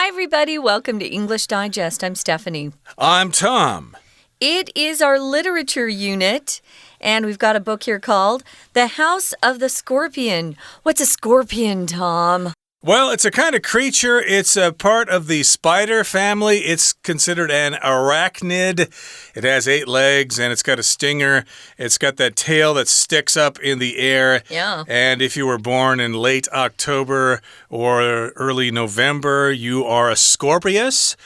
Hi, everybody. Welcome to English Digest. I'm Stephanie. I'm Tom. It is our literature unit, and we've got a book here called The House of the Scorpion. What's a scorpion, Tom? Well, it's a kind of creature. It's a part of the spider family. It's considered an arachnid. It has 8 legs, and it's got a stinger. It's got that tail that sticks up in the air. Yeah. And if you were born in late October or early November, you are a Scorpius.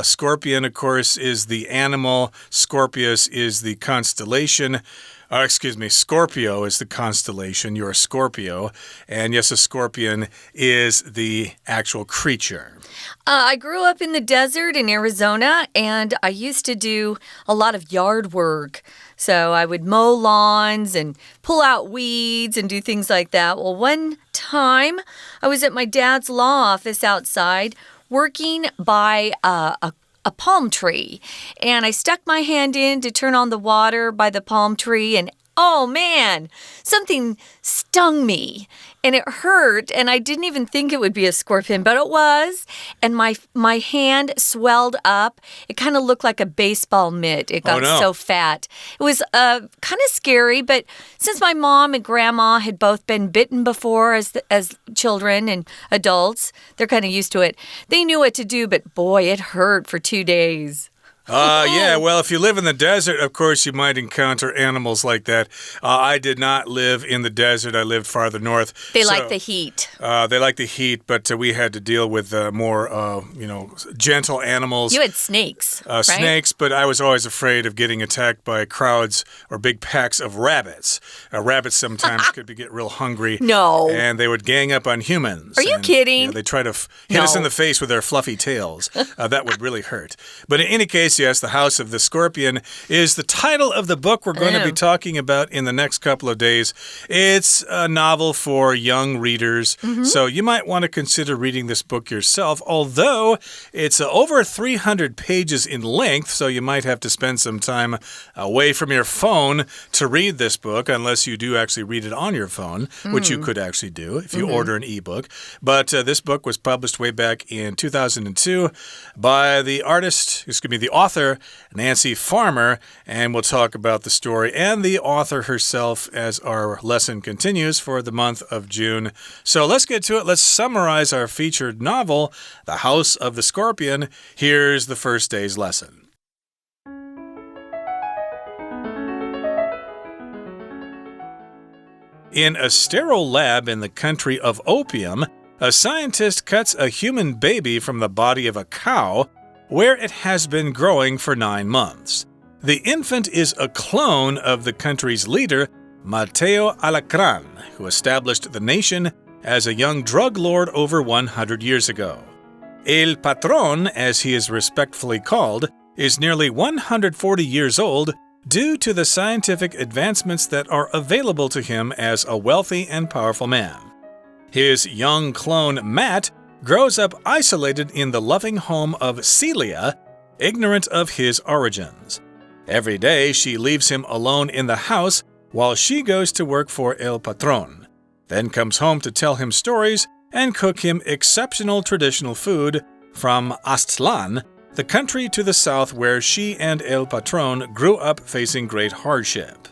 Scorpion, of course, is the animal. Scorpius is the constellation. Scorpio is the constellation. You're a Scorpio. And yes, a scorpion is the actual creature. I grew up in the desert in Arizona, and I used to do a lot of yard work. So I would mow lawns and pull out weeds and do things like that. Well, one time I was at my dad's law office outside working by a palm tree, and I stuck my hand in to turn on the water by the palm tree, and oh man, something stung me and it hurt, and I didn't even think it would be a scorpion, but it was, and my hand swelled up. It kind of looked like a baseball mitt. It got so fat. It was kind of scary, but since my mom and grandma had both been bitten before as children and adults, they're kind of used to it. They knew what to do, but boy, it hurt for 2 days. Yeah, well, if you live in the desert, of course, you might encounter animals like that. I did not live in the desert. I lived farther north. They like the heat. They like the heat, but we had to deal with more, gentle animals. You had snakes, right? Snakes, but I was always afraid of getting attacked by crowds or big packs of rabbits. Rabbits sometimes could get real hungry. No. And they would gang up on humans. Are you kidding? Yeah, they try to hit us in the face with their fluffy tails. That would really hurt. But in any case, yes, The House of the Scorpion is the title of the book we're going to be talking about in the next couple of days. It's a novel for young readers, so you might want to consider reading this book yourself, although it's over 300 pages in length, so you might have to spend some time away from your phone to read this book, unless you do actually read it on your phone, which you could actually do if you order an ebook. But this book was published way back in 2002 by the author, Nancy Farmer, and we'll talk about the story and the author herself as our lesson continues for the month of June. So let's get to it. Let's summarize our featured novel, The House of the Scorpion. Here's the first day's lesson. In a sterile lab in the country of opium, a scientist cuts a human baby from the body of a cow where it has been growing for 9 months. The infant is a clone of the country's leader, Mateo Alacran, who established the nation as a young drug lord over 100 years ago. El Patron, as he is respectfully called, is nearly 140 years old due to the scientific advancements that are available to him as a wealthy and powerful man. His young clone, Matt, grows up isolated in the loving home of Celia, ignorant of his origins. Every day, she leaves him alone in the house while she goes to work for El Patron, then comes home to tell him stories and cook him exceptional traditional food from Aztlán, the country to the south where she and El Patron grew up facing great hardship.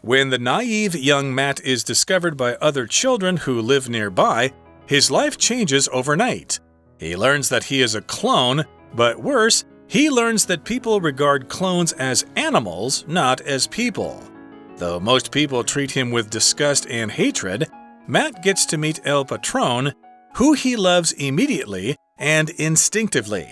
When the naive young Matt is discovered by other children who live nearby, his life changes overnight. He learns that he is a clone, but worse, he learns that people regard clones as animals, not as people. Though most people treat him with disgust and hatred, Matt gets to meet El Patron, who he loves immediately and instinctively.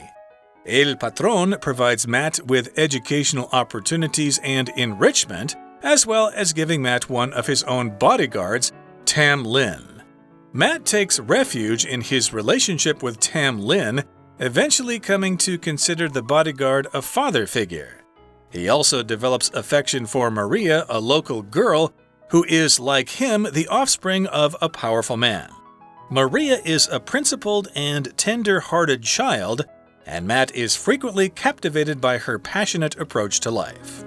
El Patron provides Matt with educational opportunities and enrichment, as well as giving Matt one of his own bodyguards, Tam Lin. Matt takes refuge in his relationship with Tam Lin, eventually coming to consider the bodyguard a father figure. He also develops affection for Maria, a local girl, who is, like him, the offspring of a powerful man. Maria is a principled and tender-hearted child, and Matt is frequently captivated by her passionate approach to life.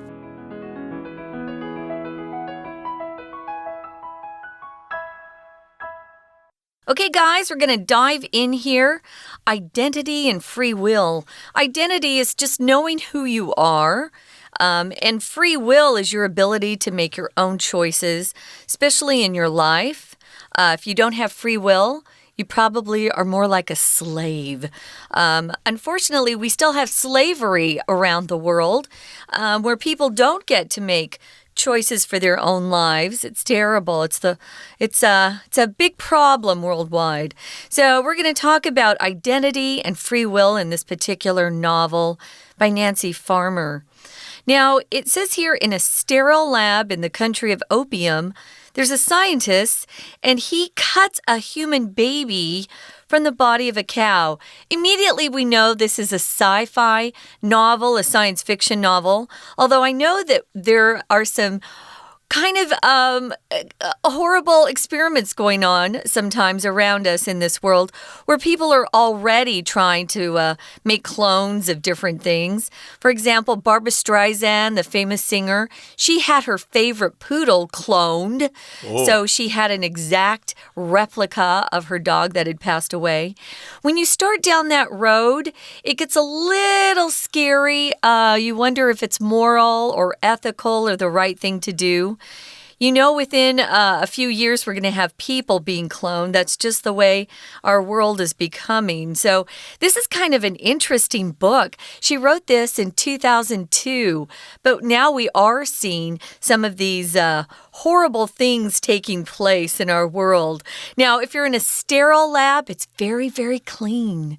Okay, guys, we're going to dive in here. identity and free will. Identity is just knowing who you are. And free will is your ability to make your own choices, especially in your life. If you don't have free will, you probably are more like a slave. Unfortunately, we still have slavery around the world where people don't get to make choices for their own lives. It's terrible. It's a big problem worldwide. So we're going to talk about identity and free will in this particular novel by Nancy Farmer. Now, it says here in a sterile lab in the country of opium, there's a scientist, and he cuts a human baby from the body of a cow. Immediately, we know this is a sci-fi novel, a science fiction novel, although I know that there are some kind of horrible experiments going on sometimes around us in this world where people are already trying to make clones of different things. For example, Barbra Streisand, the famous singer, she had her favorite poodle cloned. Oh. So she had an exact replica of her dog that had passed away. When you start down that road, it gets a little scary. You wonder if it's moral or ethical or the right thing to do. You know, within a few years, we're going to have people being cloned. That's just the way our world is becoming. So this is kind of an interesting book. She wrote this in 2002, but now we are seeing some of these horrible things taking place in our world. Now, if you're in a sterile lab, it's very, very clean.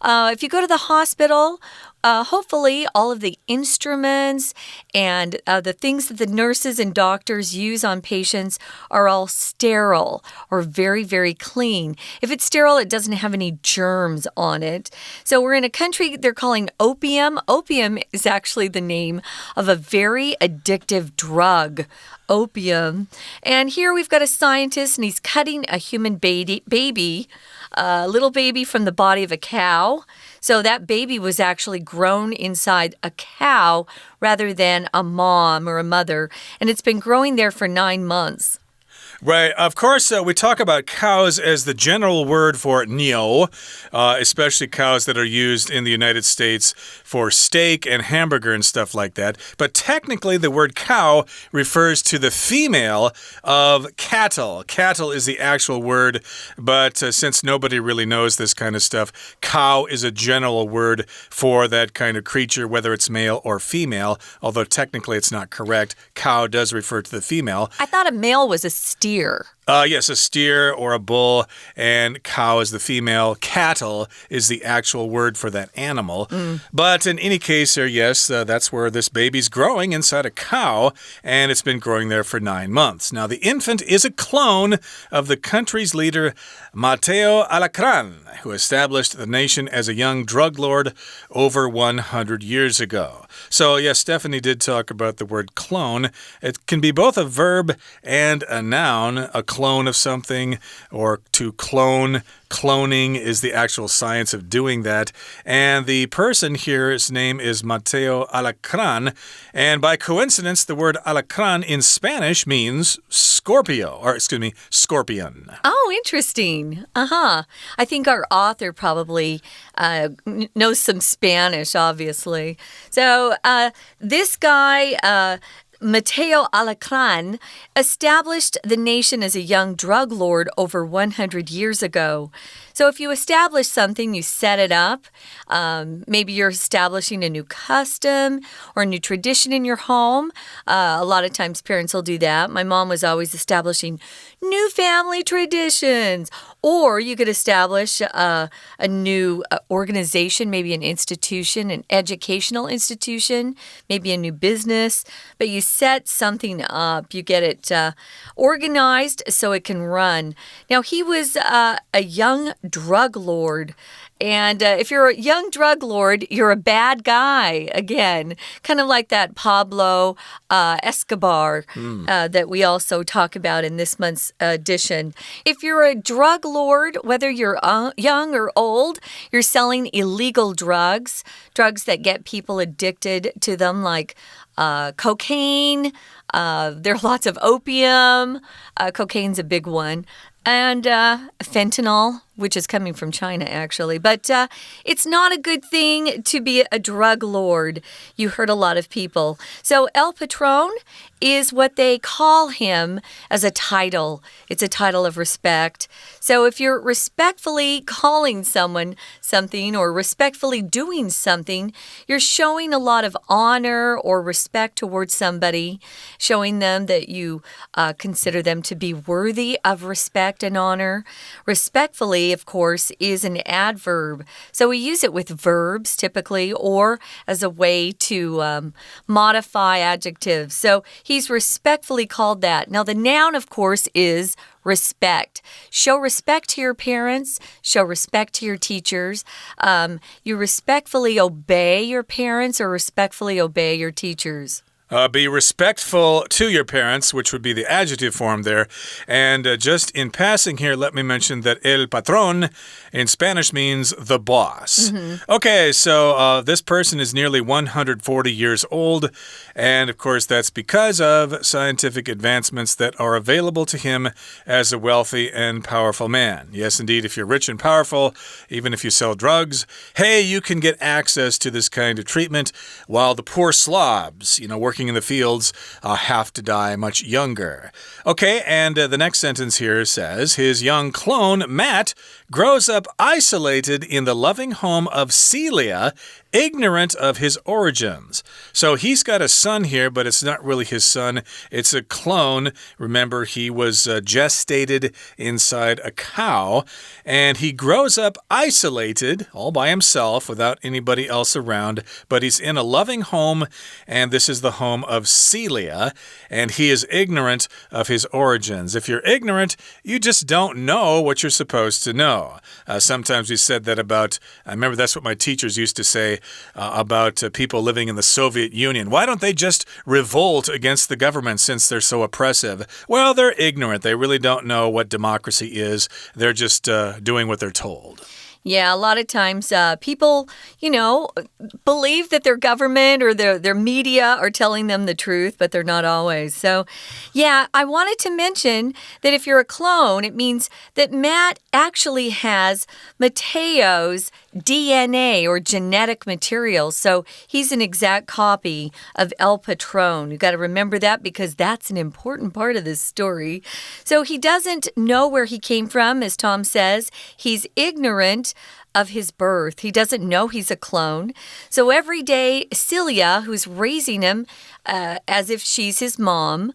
If you go to the hospital, hopefully all of the instruments and the things that the nurses and doctors use on patients are all sterile or very, very clean. If it's sterile, it doesn't have any germs on it. So we're in a country they're calling opium. Opium is actually the name of a very addictive drug. Opium. And here we've got a scientist, and he's cutting a human baby, a little baby from the body of a cow. So that baby was actually grown inside a cow rather than a mom or a mother. And it's been growing there for 9 months. Right. Of course, we talk about cows as the general word for niu, especially cows that are used in the United States for steak and hamburger and stuff like that. But technically, the word cow refers to the female of cattle. Cattle is the actual word, but since nobody really knows this kind of stuff, cow is a general word for that kind of creature, whether it's male or female, although technically it's not correct. Cow does refer to the female. I thought a male was a steer. Yes, a steer or a bull, and cow is the female. Cattle is the actual word for that animal. But in any case, yes, that's where this baby's growing, inside a cow, and it's been growing there for 9 months. Now, the infant is a clone of the country's leader, Mateo Alacran, who established the nation as a young drug lord over 100 years ago. So, yes, Stephanie did talk about the word clone. It can be both a verb and a noun, a clone of something, or to clone. Cloning is the actual science of doing that. And the person here, his name is Mateo Alacran. And by coincidence, the word alacran in Spanish means scorpion. Oh, interesting. I think our author probably knows some Spanish, obviously. So this guy... Mateo Alacran established the nation as a young drug lord over 100 years ago. So if you establish something, you set it up. Maybe you're establishing a new custom or a new tradition in your home. A lot of times parents will do that. My mom was always establishing new family traditions. Or you could establish a new organization, maybe an institution, an educational institution, maybe a new business. But you set something up. You get it organized so it can run. Now, he was a young drug lord. And if you're a young drug lord, you're a bad guy, again. Kind of like that Pablo Escobar that we also talk about in this month's edition. If you're a drug lord, whether you're young or old, you're selling illegal drugs, drugs that get people addicted to them, like cocaine. There are lots of opium. Cocaine's a big one. And fentanyl, which is coming from China, actually. But it's not a good thing to be a drug lord. You hurt a lot of people. So El Patron is what they call him as a title. It's a title of respect. So if you're respectfully calling someone something or respectfully doing something, you're showing a lot of honor or respect towards somebody, showing them that you consider them to be worthy of respect and honor. Respectfully, of course, is an adverb. So we use it with verbs typically or as a way to modify adjectives. So he's respectfully called that. Now, the noun, of course, is respect. Show respect to your parents. Show respect to your teachers. You respectfully obey your parents or respectfully obey your teachers. Be respectful to your parents, which would be the adjective form there. And just in passing here, let me mention that el patrón in Spanish means the boss. Okay, so this person is nearly 140 years old. And of course, that's because of scientific advancements that are available to him as a wealthy and powerful man. Yes, indeed, if you're rich and powerful, even if you sell drugs, hey, you can get access to this kind of treatment, while the poor slobs, working in the fields, have to die much younger. Okay, and the next sentence here says, his young clone, Matt, grows up isolated in the loving home of Celia, ignorant of his origins. So he's got a son here, but it's not really his son. It's a clone. Remember, he was gestated inside a cow, and he grows up isolated all by himself without anybody else around, but he's in a loving home, and this is the home of Celia, and he is ignorant of his origins. If you're ignorant, you just don't know what you're supposed to know. Sometimes we said that about, I remember that's what my teachers used to say about people living in the Soviet Union. Why don't they just revolt against the government since they're so oppressive? Well, they're ignorant. They really don't know what democracy is. They're just doing what they're told. Yeah, a lot of times people, believe that their government or their media are telling them the truth, but they're not always. So, yeah, I wanted to mention that if you're a clone, it means that Matt actually has Mateo's DNA or genetic material. So he's an exact copy of El Patron. You've got to remember that because that's an important part of this story. So he doesn't know where he came from, as Tom says. He's ignorant of his birth. He doesn't know he's a clone. So every day, Celia, who's raising him as if she's his mom,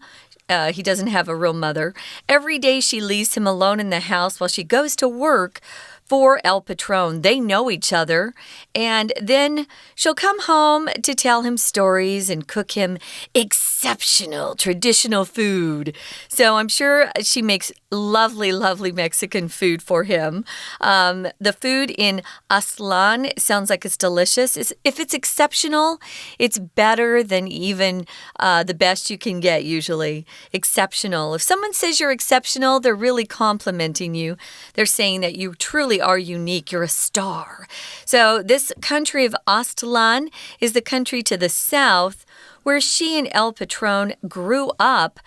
he doesn't have a real mother. Every day she leaves him alone in the house while she goes to work for El Patron. They know each other, and then she'll come home to tell him stories and cook him exceptional traditional food. So I'm sure she makes lovely, lovely Mexican food for him. The food in Aztlán sounds like it's delicious. If it's exceptional, it's better than even the best you can get usually. Exceptional. If someone says you're exceptional, they're really complimenting you. They're saying that you truly are unique. You're a star. So this country of Aztlán is the country to the south where she and El Patron grew up.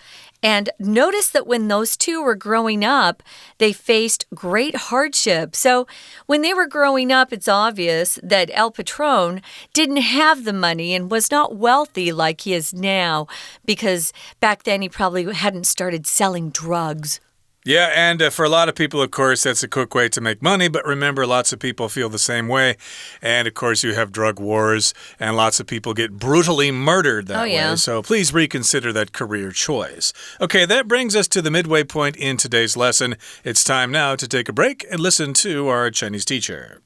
And notice that when those two were growing up, they faced great hardship. So when they were growing up, it's obvious that El Patron didn't have the money and was not wealthy like he is now, because back then he probably hadn't started selling drugs. Yeah, and for a lot of people, of course, that's a quick way to make money. But remember, lots of people feel the same way. And, of course, you have drug wars, and lots of people get brutally murdered that way. So please reconsider that career choice. Okay, that brings us to the midway point in today's lesson. It's time now to take a break and listen to our Chinese teacher.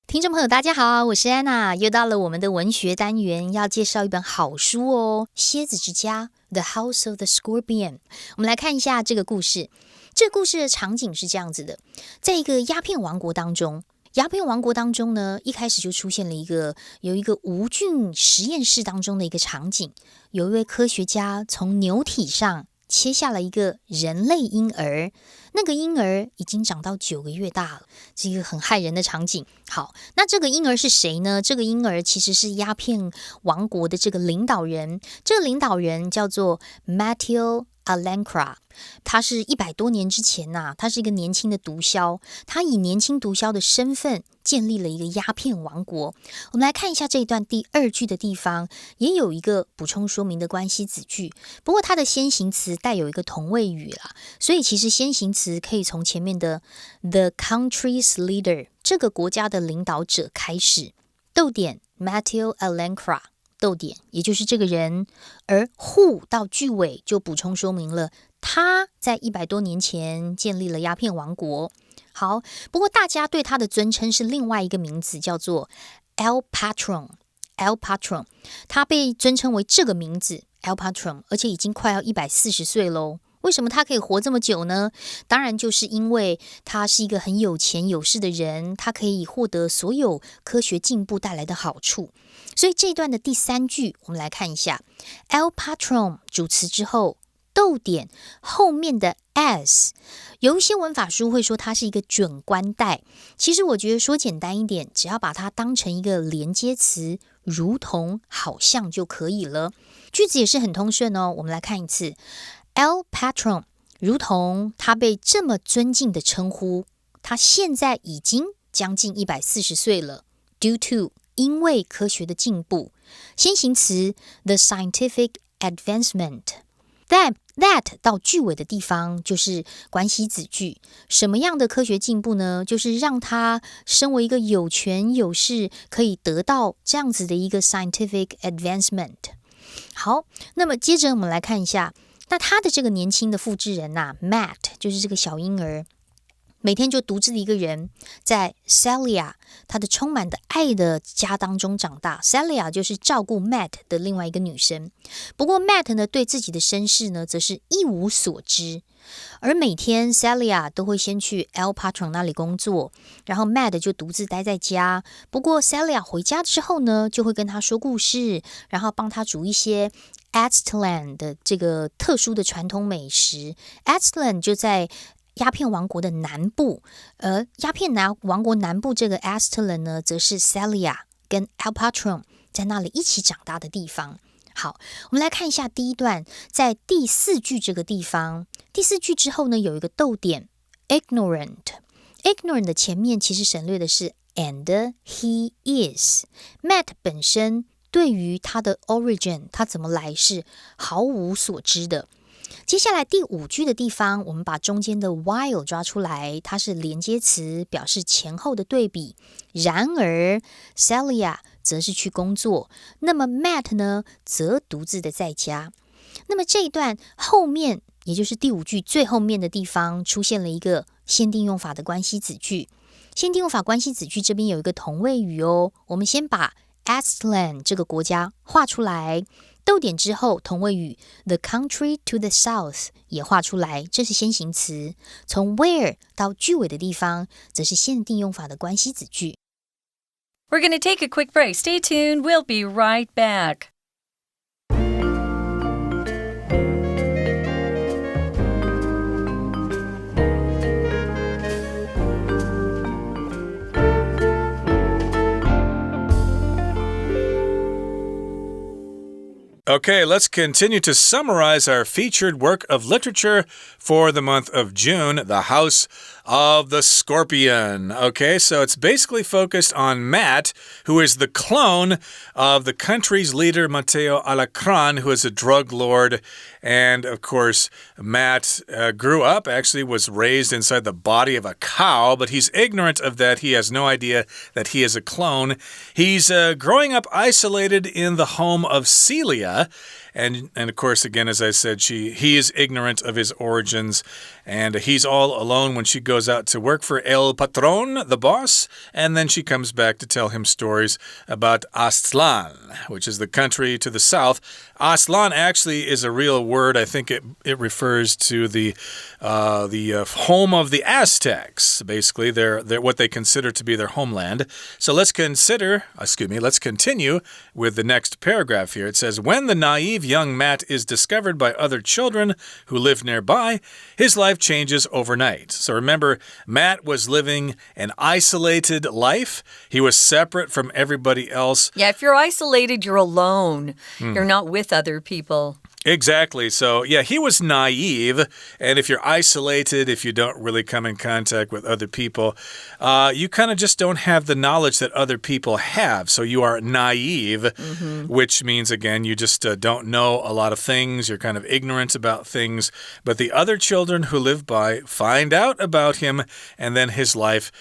听众朋友大家好，我是安娜，又到了我们的文学单元，要介绍一本好书哦，蝎子之家 The House of the Scorpion。 我们来看一下这个故事。这个故事的场景是这样子的，在一个鸦片王国当中，呢，一开始就出现了有一个无菌实验室当中的一个场景，有一位科学家从牛体上切下了一个人类婴儿，那个婴儿已经长到9个月大了，是一个很骇人的场景。好，那这个婴儿是谁呢？这个婴儿其实是鸦片王国的这个领导人，这个领导人叫做 Matthew Alencra， 他是100多年之前他是一个年轻的毒枭，他以年轻毒枭的身份建立了一个鸦片王国。我们来看一下这一段第2句的地方，也有一个补充说明的关系子句，不过它的先行词带有一个同位语啦，所以其实先行词可以从前面的 the country's leader 这个国家的领导者开始，逗点 Matteo Alencra，逗点，也就是这个人，而 who 到句尾就补充说明了他在100多年前建立了鸦片王国。好，不过大家对他的尊称是另外一个名字，叫做 El Patron。El Patron， 他被尊称为这个名字 El Patron， 而且已经快要140岁咯。为什么他可以活这么久呢？当然就是因为他是一个很有钱有势的人，他可以获得所有科学进步带来的好处。所以这一段的第3句我们来看一下 El Patron 主词之后逗点后面的 as， 有一些文法书会说它是一个准官带，其实我觉得说简单一点，只要把它当成一个连接词，如同好像就可以了。句子也是很通顺哦，我们来看一次 El Patron 如同他被这么尊敬的称呼，他现在已经将近140岁了， due to 因为科学的进步，先行词 the scientific advancement， that 到句尾的地方就是关系子句，什么样的科学进步呢？就是让他身为一个有权有势，可以得到这样子的一个 scientific advancement。 好，那么接着我们来看一下，那他的这个年轻的复制人Matt 就是这个小婴儿，每天就独自的一个人在 Celia 他的充满的爱的家当中长大。 Celia 就是照顾 Matt 的另外一个女生，不过 Matt 呢对自己的身世呢则是一无所知，而每天 Celia 都会先去 El Patron 那里工作，然后 Matt 就独自待在家。不过 Celia 回家之后呢，就会跟他说故事，然后帮他煮一些Aztlan 的这个特殊的传统美食。 Aztlan 就在鸦片王国的南部，而鸦片王国南部这个 Aztlan 呢，则是 Celia 跟 El Patron 在那里一起长大的地方。好，我们来看一下第一段，在第4句这个地方，第4句之后呢，有一个逗点 ignorant 的前面其实省略的是 and he is。 Matt 本身对于他的 origin 他怎么来是毫无所知的。接下来第5句的地方，我们把中间的 while 抓出来，它是连接词，表示前后的对比。然而 Celia 则是去工作，那么 Matt 呢则独自的在家。那么这一段后面，也就是第5句最后面的地方，出现了一个限定用法的关系子句。限定用法关系子句这边有一个同位语哦，我们先把 Aztlan 这个国家画出来，逗点之后同位语 the country to the south 也画出来，这是先行词。从 where 到句尾的地方则是限定用法的关系子句。 We're going to take a quick break. Stay tuned. We'll be right back. Okay, let's continue to summarize our featured work of literature for the month of June, The House of the Scorpion. Okay, so it's basically focused on Matt, who is the clone of the country's leader, Matteo Alacran, who is a drug lord. And, of course, Matt grew up, actually was raised inside the body of a cow, but he's ignorant of that. He has no idea that he is a clone. He's growing up isolated in the home of Celia. And of course, again, as I said, he is ignorant of his origins, and he's all alone when she goes out to work for El Patron, the boss, and then she comes back to tell him stories about Aztlan, which is the country to the south. Aztlan actually is a real word. I think it refers to the home of the Aztecs, basically, they're what they consider to be their homeland. So let's continue with the next paragraph here. It says, when the naive young Matt is discovered by other children who live nearby, his life changes overnight. So remember, Matt was living an isolated life. He was separate from everybody else. Yeah, if you're isolated, you're alone. You're not with other people. Exactly. So, yeah, he was naive. And if you're isolated, if you don't really come in contact with other people, you kind of just don't have the knowledge that other people have. So you are naive, which means, again, you just don't know a lot of things. You're kind of ignorant about things. But the other children who live by find out about him, and then his life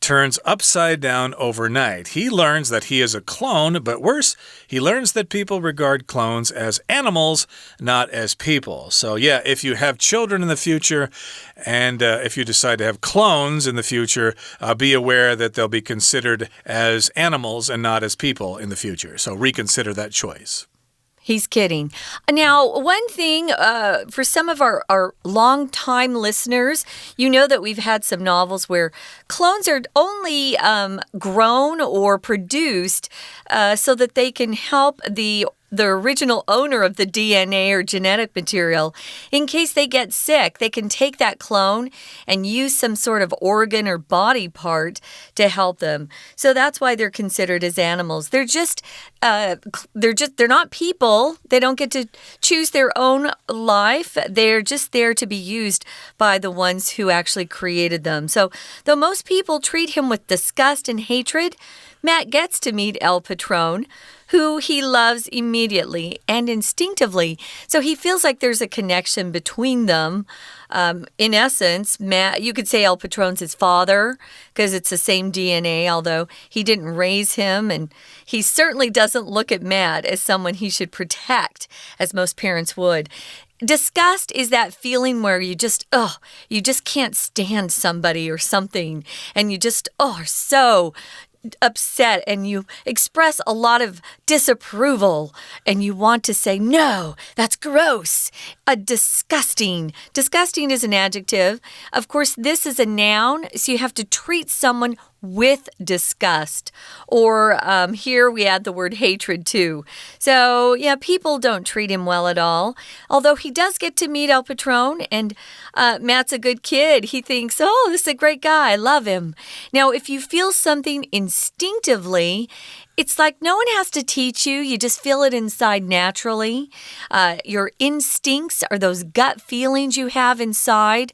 turns upside down overnight. He learns that he is a clone, but worse, he learns that people regard clones as animals, not as people. So yeah, if you have children in the future, and if you decide to have clones in the future, be aware that they'll be considered as animals and not as people in the future. So reconsider that choice. He's kidding. Now, one thing for some of our long-time listeners, you know that we've had some novels where clones are only grown or produced so that they can help the original owner of the DNA or genetic material. In case they get sick, they can take that clone and use some sort of organ or body part to help them. So that's why they're considered as animals. They're not people. They don't get to choose their own life. They're just there to be used by the ones who actually created them. So though most people treat him with disgust and hatred, Matt gets to meet El Patron, who he loves immediately and instinctively. So he feels like there's a connection between them. In essence, Matt, you could say El Patron's his father because it's the same DNA, although he didn't raise him. And he certainly doesn't look at Matt as someone he should protect, as most parents would. Disgust is that feeling where you just can't stand somebody or something. And you just, are so upset and you express a lot of disapproval and you want to say, no, that's gross. Disgusting. Disgusting is an adjective. Of course, this is a noun, so you have to treat someone with disgust. Or here we add the word hatred too. So yeah, people don't treat him well at all. Although he does get to meet El Patron, and Matt's a good kid. He thinks, oh, this is a great guy. I love him. Now, if you feel something instinctively, it's like no one has to teach you. You just feel it inside naturally. Your instincts are those gut feelings you have inside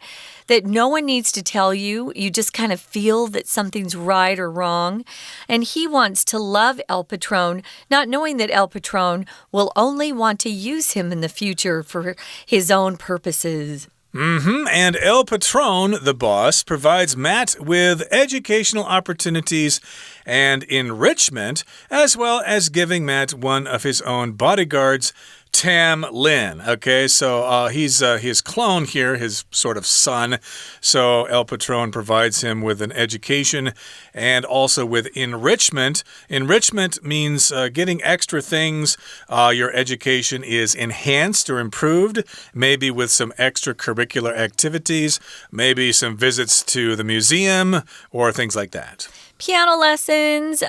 that no one needs to tell you. You just kind of feel that something's right or wrong. And he wants to love El Patron, not knowing that El Patron will only want to use him in the future for his own purposes. And El Patron, the boss, provides Matt with educational opportunities and enrichment, as well as giving Matt one of his own bodyguards, Tam Lin. Okay, so he's his clone here, his sort of son. So El Patron provides him with an education and also with enrichment. Enrichment means getting extra things. Your education is enhanced or improved, maybe with some extracurricular activities, maybe some visits to the museum or things like that. Piano lessons,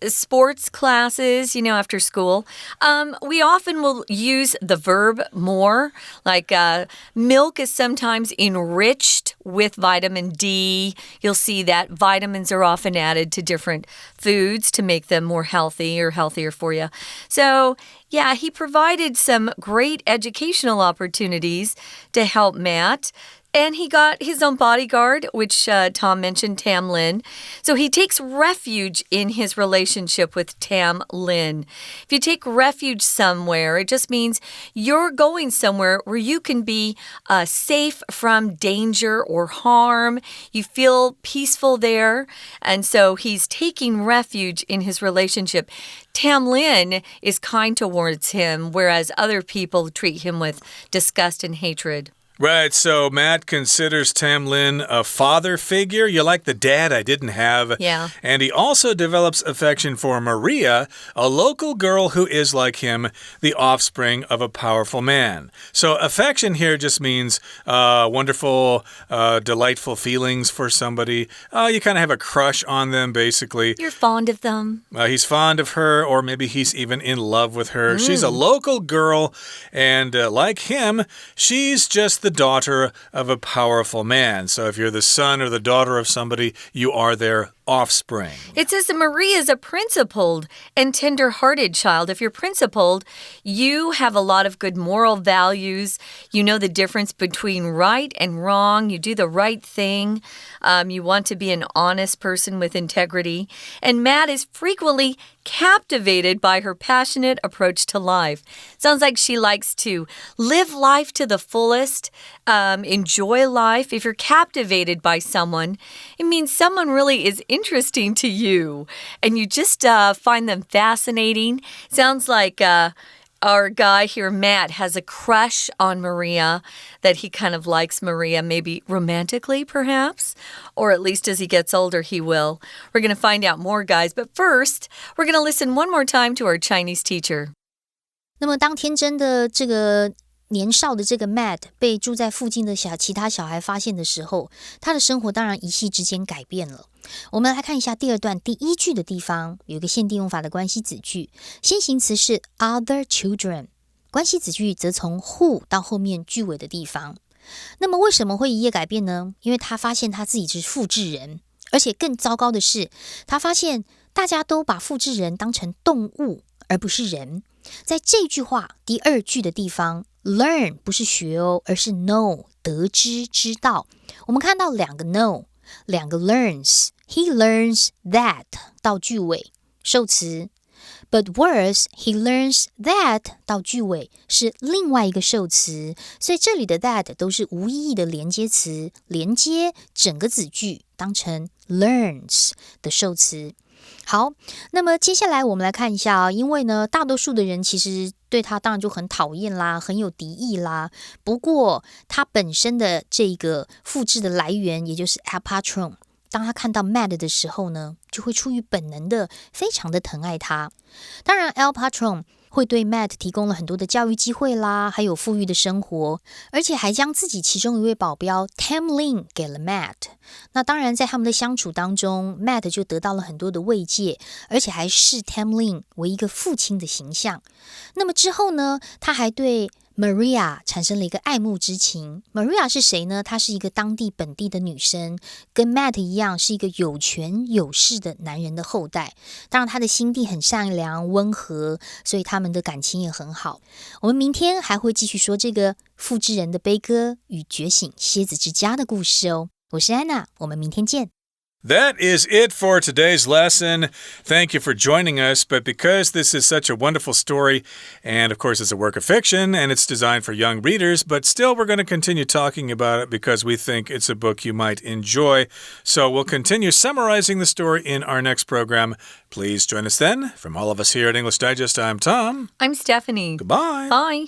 sports classes, after school. We often will use the verb more, like milk is sometimes enriched with vitamin D. You'll see that vitamins are often added to different foods to make them more healthy or healthier for you. So, yeah, he provided some great educational opportunities to help Matt. And he got his own bodyguard, which Tom mentioned, Tam Lin. So he takes refuge in his relationship with Tam Lin. If you take refuge somewhere, it just means you're going somewhere where you can be safe from danger or harm. You feel peaceful there. And so he's taking refuge in his relationship. Tam Lin is kind towards him, whereas other people treat him with disgust and hatred. Right, so Matt considers Tam Lin a father figure. You like the dad I didn't have. Yeah. And he also develops affection for Maria, a local girl who is, like him, the offspring of a powerful man. So affection here just means wonderful, delightful feelings for somebody. You kind of have a crush on them, basically. You're fond of them. He's fond of her, or maybe he's even in love with her. She's a local girl, and like him, she's just the daughter of a powerful man. So if you're the son or the daughter of somebody, you are their offspring. It says that Maria is a principled and tender-hearted child. If you're principled, you have a lot of good moral values. You know the difference between right and wrong. You do the right thing. You want to be an honest person with integrity. And Matt is frequently captivated by her passionate approach to life. Sounds like she likes to live life to the fullest, enjoy life. If you're captivated by someone, it means someone really is interesting to you, and you just find them fascinating. Sounds like our guy here, Matt, has a crush on Maria, that he kind of likes Maria, maybe romantically, perhaps, or at least as he gets older, he will. We're going to find out more, guys, but first, we're going to listen one more time to our Chinese teacher. 那么当天真的这个年少的这个 Matt 被住在附近的其他小孩发现的时候，他的生活当然一夕之间改变了。我们来看一下第二段第一句的地方，有一个限定用法的关系子句，先行词是 other children， 关系子句则从 who 到后面句尾的地方。那么为什么会一夜改变呢？因为他发现他自己是复制人，而且更糟糕的是，他发现大家都把复制人当成动物而不是人。在这句话第二句的地方， learn 不是学哦，而是 know 得知知道。我们看到两个 know， 两个 learns， he learns that 到句尾受词， but worse he learns that 到句尾是另外一个受词，所以这里的 that 都是无意义的连接词，连接整个子句当成 learns 的受词。好，那么接下来我们来看一下因为呢，大多数的人其实对他当然就很讨厌啦，很有敌意啦。不过他本身的这个复制的来源，也就是 A+，当他看到 Matt 的时候呢，就会出于本能的非常的疼爱他。当然 A+会对 Matt 提供了很多的教育机会啦，还有富裕的生活，而且还将自己其中一位保镖 Tamlin 给了 Matt。 那当然在他们的相处当中， Matt 就得到了很多的慰藉，而且还视 Tamlin 为一个父亲的形象。那么之后呢，他还对Maria 产生了一个爱慕之情。 Maria 是谁呢？她是一个当地本地的女生，跟 Matt 一样是一个有权有势的男人的后代。当然她的心地很善良温和，所以他们的感情也很好。我们明天还会继续说这个复制人的悲歌与觉醒蝎子之家的故事哦。我是安娜，我们明天见。That is it for today's lesson. Thank you for joining us. But because this is such a wonderful story, and of course it's a work of fiction, and it's designed for young readers, but still we're going to continue talking about it because we think it's a book you might enjoy. So we'll continue summarizing the story in our next program. Please join us then. From all of us here at English Digest, I'm Tom. I'm Stephanie. Goodbye. Bye.